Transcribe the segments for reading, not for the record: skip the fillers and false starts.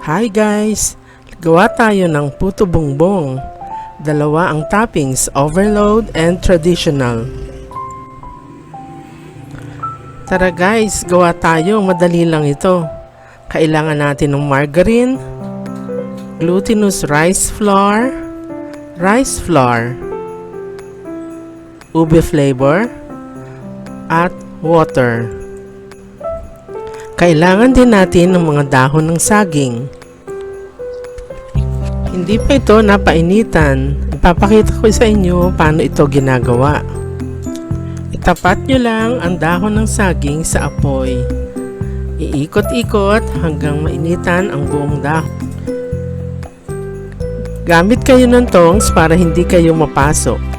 Hi guys! Gawa tayo ng Puto Bumbong. Dalawa ang toppings, overload and traditional. Tara guys, gawa tayo. Madali lang ito. Kailangan natin ng margarine, glutinous rice flour, ube flavor, at water. Kailangan din natin ng mga dahon ng saging. Hindi pa ito napainitan. Ipapakita ko sa inyo paano ito ginagawa. Itapat nyo lang ang dahon ng saging sa apoy. Iikot-ikot hanggang mainitan ang buong dahon. Gamit kayo ng tongs para hindi kayo mapasok.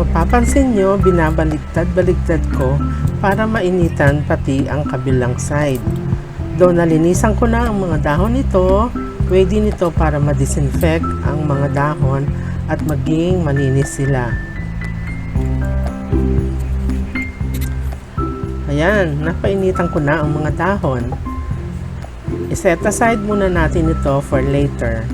Mapapansin nyo, binabaligtad-baligtad ko para mainitan pati ang kabilang side. Though nalinisan ko na ang mga dahon nito, pwede nito para ma-disinfect ang mga dahon at maging malinis sila. Ayan, napainitan ko na ang mga dahon. I-set aside muna natin ito for later.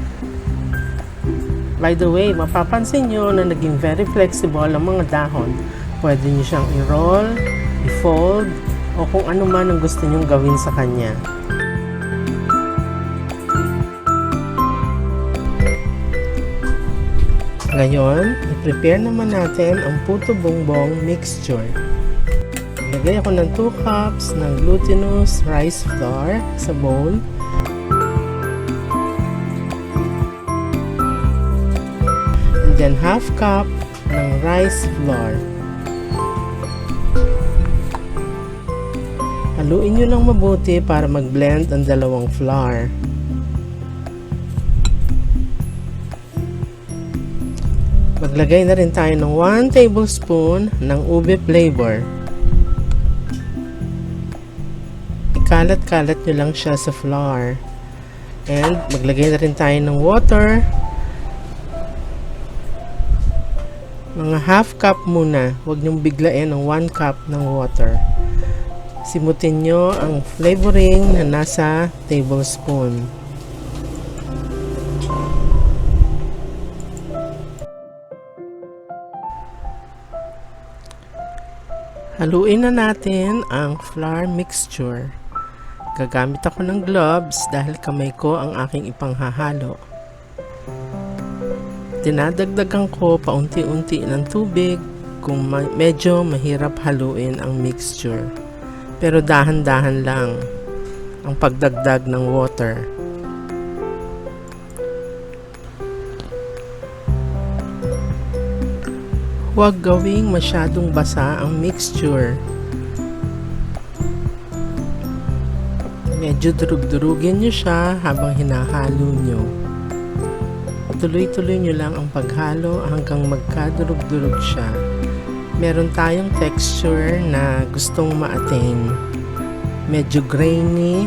By the way, mapapansin nyo na naging very flexible ang mga dahon. Pwede nyo siyang i-roll, i-fold, o kung ano man ang gusto nyong gawin sa kanya. Ngayon, i-prepare naman natin ang Puto Bumbong mixture. Lagay ako ng 2 cups ng glutinous rice flour sa bowl. Then half cup ng rice flour. Haluin nyo lang mabuti para mag-blend ang dalawang flour. Maglagay na rin tayo ng 1 tablespoon ng ube flavor. Ikalat-kalat nyo lang siya sa flour. And maglagay na rin tayo ng water. Mga half cup muna, huwag niyong biglain ng 1 cup ng water. Simutin nyo ang flavoring na nasa tablespoon. Haluin na natin ang flour mixture. Gagamit ako ng gloves dahil kamay ko ang aking ipanghahalo. Dinadagdagan ko paunti-unti ng tubig kung medyo mahirap haluin ang mixture. Pero dahan-dahan lang ang pagdagdag ng water. Huwag gawing masyadong basa ang mixture. Medyo durug-durugin nyo siya habang hinahalo nyo. Tuloy-tuloy nyo lang ang paghalo hanggang magkadurog-durog siya. Meron tayong texture na gustong ma-attain. Medyo grainy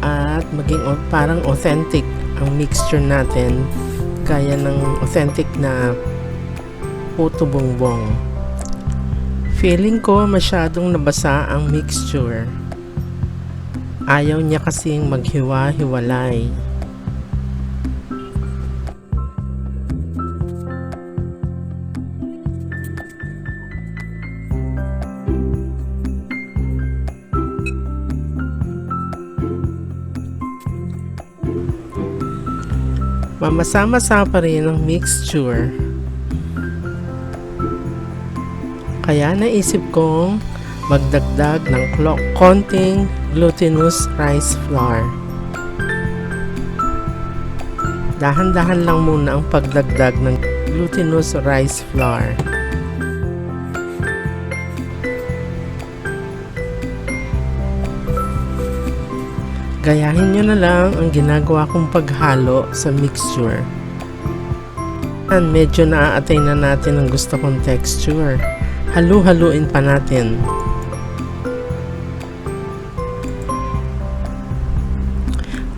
at maging parang authentic ang mixture natin, gaya ng authentic na Puto Bumbong. Feeling ko masyadong nabasa ang mixture. Ayaw niya kasing maghiwa-hiwalay. Mamasa-masa pa rin ang mixture. Kaya naisip kong magdagdag ng konting glutinous rice flour. Dahan-dahan lang muna ang pagdagdag ng glutinous rice flour. Gayahin nyo na lang ang ginagawa kong paghalo sa mixture. Medyo naaatay na natin ang gusto kong texture. Halu-haluin pa natin.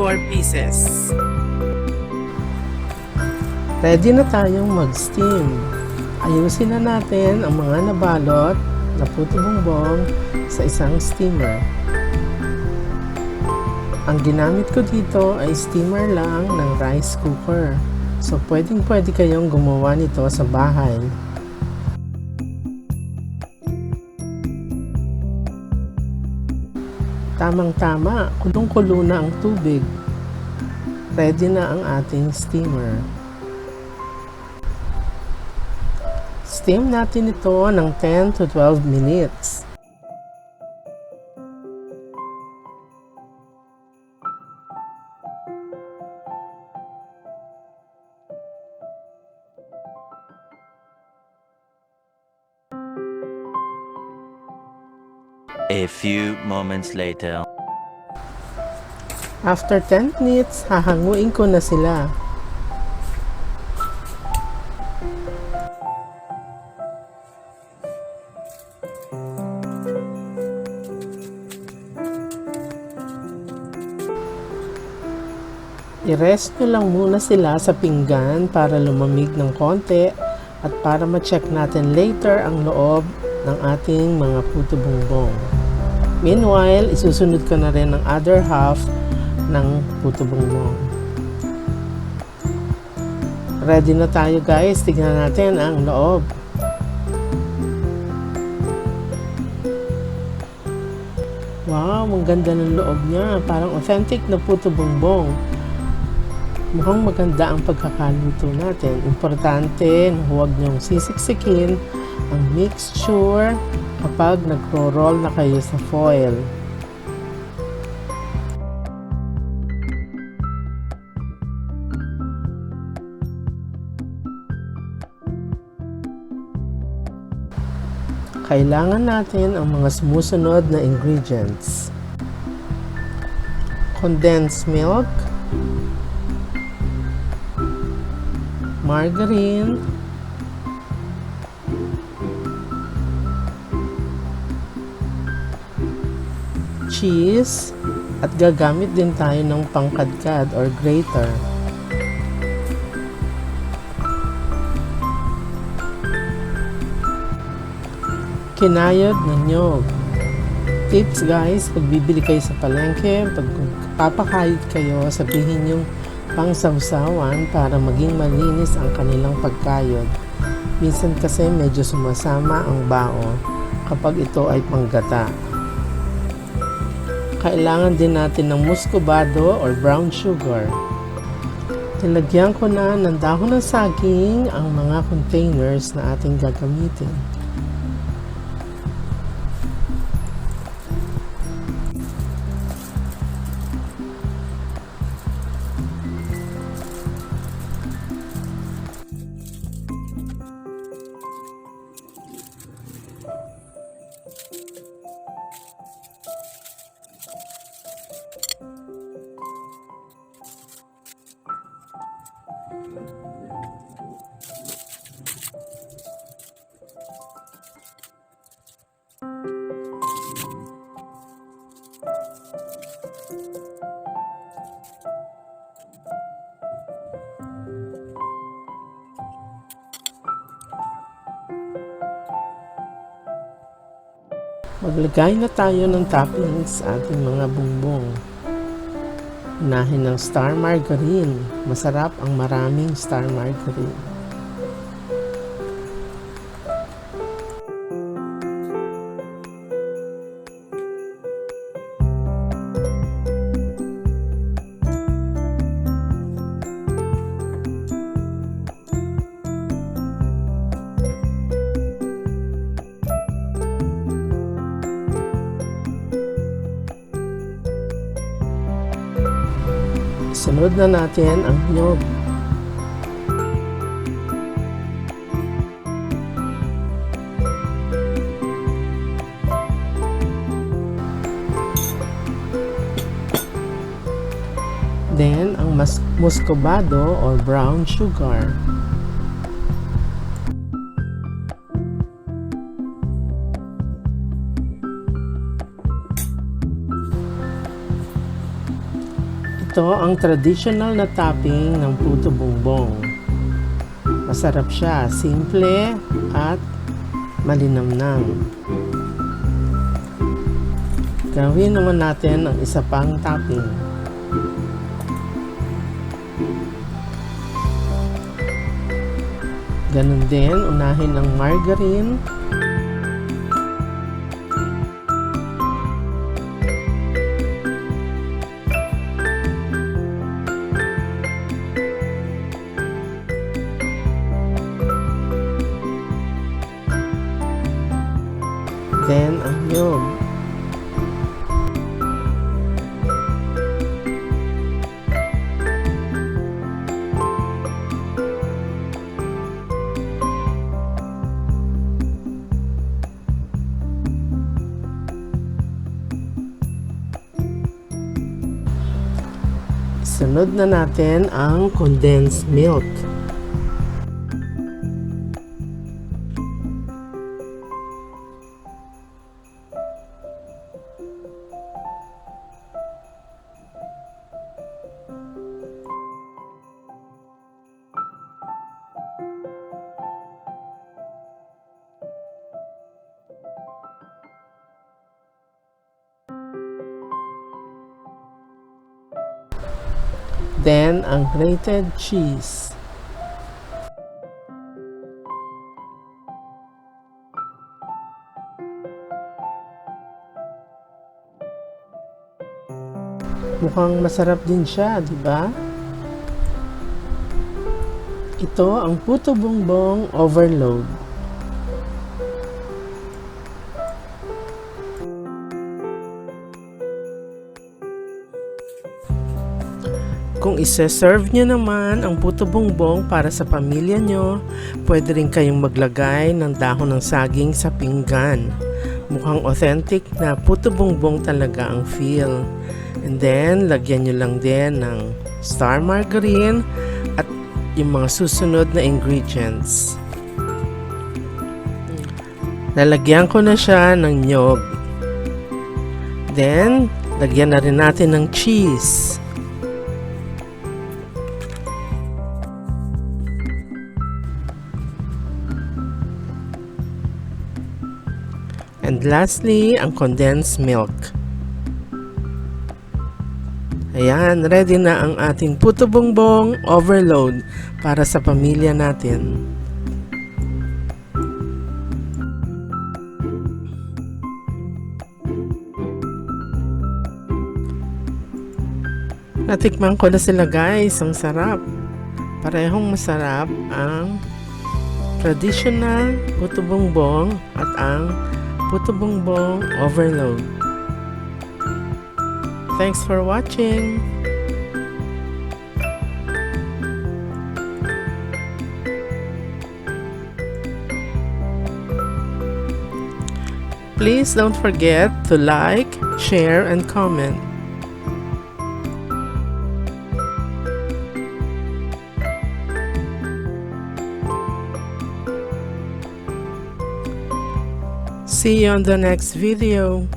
4 pieces. Ready na tayong mag-steam. Ayusin na natin ang mga nabalot na puto bumbong sa isang steamer. Ang ginamit ko dito ay steamer lang ng rice cooker. So pwedeng-pwede kayong gumawa nito sa bahay. Tamang-tama, kulong-kulo na ang tubig. Ready na ang ating steamer. Steam natin ito ng 10 to 12 minutes. A few moments later. After 10 minutes, hahanguin ko na sila. I-rest nyo lang muna sila sa pinggan para lumamig ng konti at para ma-check natin later ang loob ng ating mga puto bumbong. Meanwhile, isusunod ko na rin ang other half ng puto bumbong. Ready na tayo guys, tignan natin ang loob. Wow, ang ganda ng loob niya, parang authentic na puto bumbong. Mukhang maganda ang pagkakaluto natin. Importante na huwag niyong sisiksikin ang mixture kapag nagro-roll na kayo sa foil. Kailangan natin ang mga sumusunod na ingredients. Condensed milk, margarine, cheese, at gagamit din tayo ng pangkadkad or grater. Kinayod na nyog. Tips guys, pag bibili kayo sa palengke, pag papakayod kayo, sabihin yung pangsawsawan para maging malinis ang kanilang pagkayod. Minsan kasi medyo sumasama ang bao kapag ito ay panggata. Kailangan din natin ng muscovado or brown sugar. Nilagyan ko na ng dahon ng saging ang mga containers na ating gagamitin. Maglagay na tayo ng toppings sa ating mga bumbong. Unahin ng star margarine. Masarap ang maraming star margarine. Sunod na natin ang nyog. Then, ang muscovado or brown sugar. Ito Ito ang traditional na topping ng Puto Bumbong. Masarap siya, simple at malinamnam. Gawin naman natin ang isa pang topping. Ganun din, unahin ang margarine. Then, ang nyog. Sunod na natin ang condensed milk. Then, ang grated cheese. Mukhang masarap din siya, di ba? Ito ang Puto Bumbong overload. Kung isa-serve nyo naman ang Puto Bumbong para sa pamilya nyo, pwede rin kayong maglagay ng dahon ng saging sa pinggan. Mukhang authentic na Puto Bumbong talaga ang feel. And then, lagyan nyo lang din ng star margarine at yung mga susunod na ingredients. Lalagyan ko na siya ng nyog. Then, lagyan na rin natin ng cheese. And lastly, ang condensed milk. Ayan, ready na ang ating Puto Bumbong overload para sa pamilya natin. Natikman ko na sila guys, ang sarap. Parehong masarap ang traditional Puto Bumbong at ang Puto Bumbong overload. Thanks for watching. Please don't forget to like, share, and comment. See you on the next video.